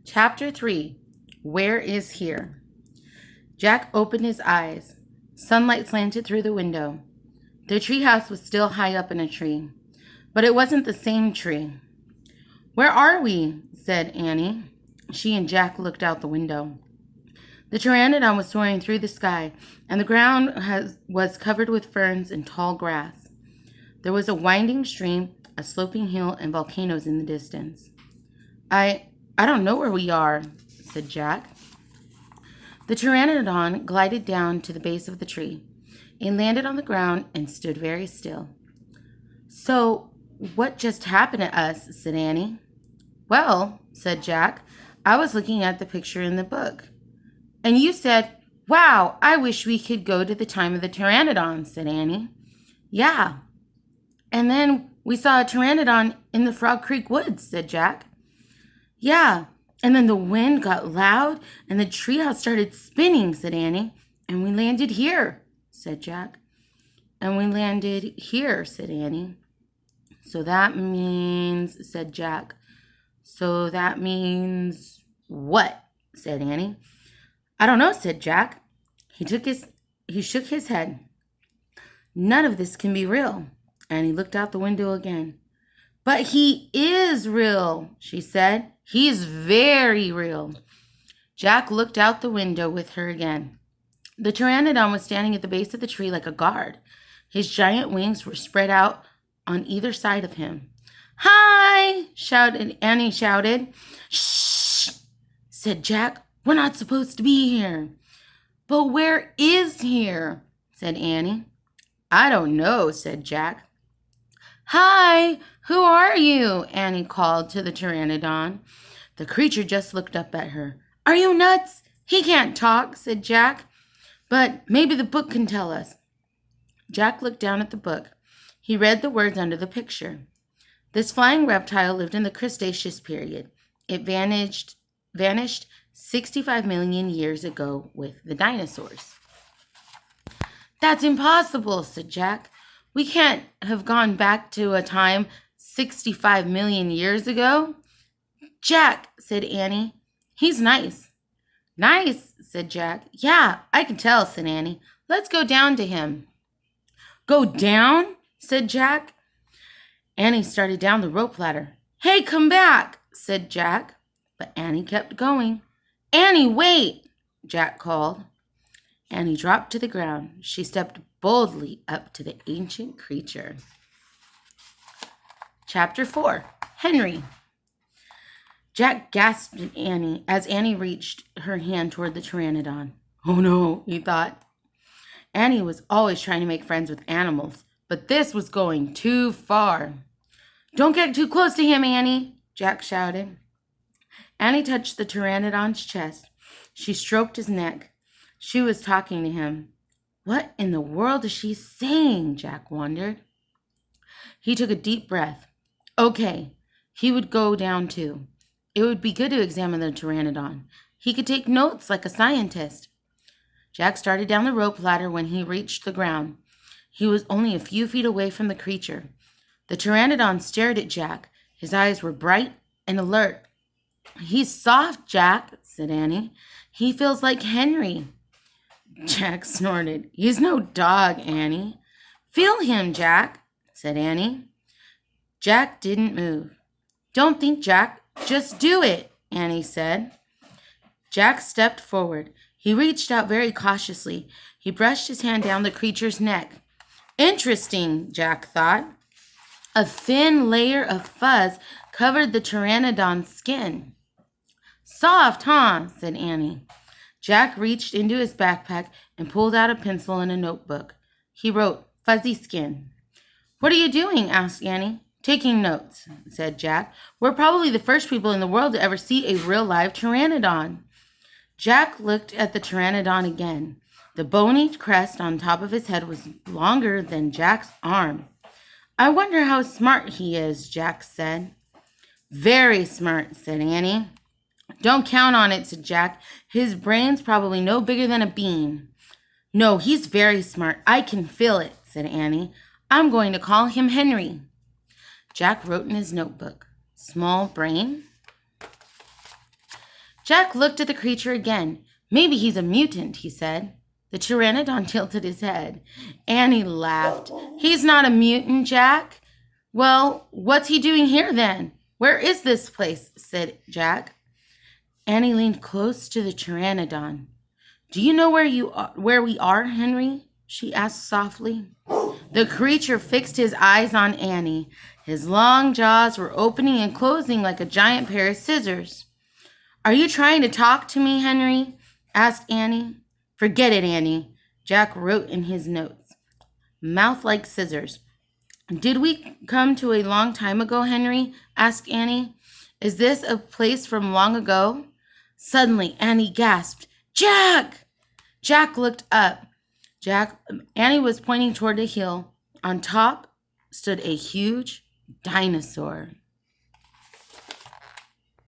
Chapter 3. Where is here? Jack opened his eyes. Sunlight slanted through the window. The treehouse was still high up in a tree, but it wasn't the same tree. Where are we? Said Annie. She and Jack looked out the window. The Pteranodon was soaring through the sky, and the ground was covered with ferns and tall grass. There was a winding stream, a sloping hill, and volcanoes in the distance. I don't know where we are, said Jack. The Pteranodon glided down to the base of the tree. It landed on the ground and stood very still. So, what just happened to us? Said Annie. Well, said Jack, I was looking at the picture in the book. And you said, wow, I wish we could go to the time of the Pteranodon, said Annie. Yeah. And then we saw a Pteranodon in the Frog Creek woods, said Jack. Yeah, and then the wind got loud and the treehouse started spinning, said Annie. And we landed here, said Jack. And we landed here, said Annie. So that means, said Jack. So that means what? Said Annie. I don't know, said Jack. He shook his head. None of this can be real. And he looked out the window again. But he is real, she said. He's very real. Jack looked out the window with her again. The Pteranodon was standing at the base of the tree like a guard. His giant wings were spread out on either side of him. Hi, Annie shouted. Shh, said Jack. We're not supposed to be here. But where is here? Said Annie. I don't know, said Jack. Hi, who are you? Annie called to the Pteranodon. The creature just looked up at her. Are you nuts? He can't talk, said Jack. But maybe the book can tell us. Jack looked down at the book. He read the words under the picture. This flying reptile lived in the Cretaceous period. It vanished 65 million years ago with the dinosaurs. That's impossible, said Jack. We can't have gone back to a time 65 million years ago. Jack, said Annie. He's nice. Nice, said Jack. Yeah, I can tell, said Annie. Let's go down to him. Go down? Said Jack. Annie started down the rope ladder. Hey, come back, said Jack. But Annie kept going. Annie, wait, Jack called. Annie dropped to the ground. She stepped boldly up to the ancient creature. Chapter 4. Henry. Jack gasped at Annie as Annie reached her hand toward the Pteranodon. Oh no, he thought. Annie was always trying to make friends with animals, but this was going too far. Don't get too close to him, Annie, Jack shouted. Annie touched the Pteranodon's chest. She stroked his neck. She was talking to him. What in the world is she saying? Jack wondered. He took a deep breath. Okay, he would go down too. It would be good to examine the Pteranodon. He could take notes like a scientist. Jack started down the rope ladder when he reached the ground. He was only a few feet away from the creature. The Pteranodon stared at Jack. His eyes were bright and alert. He's soft, Jack, said Annie. He feels like Henry. Jack snorted. He's no dog, Annie. Feel him, Jack, said Annie. Jack didn't move. Don't think, Jack. Just do it, Annie said. Jack stepped forward. He reached out very cautiously. He brushed his hand down the creature's neck. Interesting, Jack thought. A thin layer of fuzz covered the Pteranodon's skin. Soft, huh? Said Annie. Jack reached into his backpack and pulled out a pencil and a notebook. He wrote, fuzzy skin. What are you doing? Asked Annie. Taking notes, said Jack. We're probably the first people in the world to ever see a real live Pteranodon. Jack looked at the Pteranodon again. The bony crest on top of his head was longer than Jack's arm. I wonder how smart he is, Jack said. Very smart, said Annie. Don't count on it, said Jack. His brain's probably no bigger than a bean. No, he's very smart. I can feel it, said Annie. I'm going to call him Henry. Jack wrote in his notebook, small brain. Jack looked at the creature again. Maybe he's a mutant, he said. The Pteranodon tilted his head. Annie laughed. He's not a mutant, Jack. Well, what's he doing here then? Where is this place? Said Jack. Annie leaned close to the Pteranodon. Do you know where we are, Henry? She asked softly. The creature fixed his eyes on Annie. His long jaws were opening and closing like a giant pair of scissors. Are you trying to talk to me, Henry? Asked Annie. Forget it, Annie. Jack wrote in his notes. Mouth like scissors. Did we come to a long time ago, Henry? Asked Annie. Is this a place from long ago? Suddenly, Annie gasped, Jack! Jack looked up. Annie was pointing toward a hill. On top stood a huge dinosaur.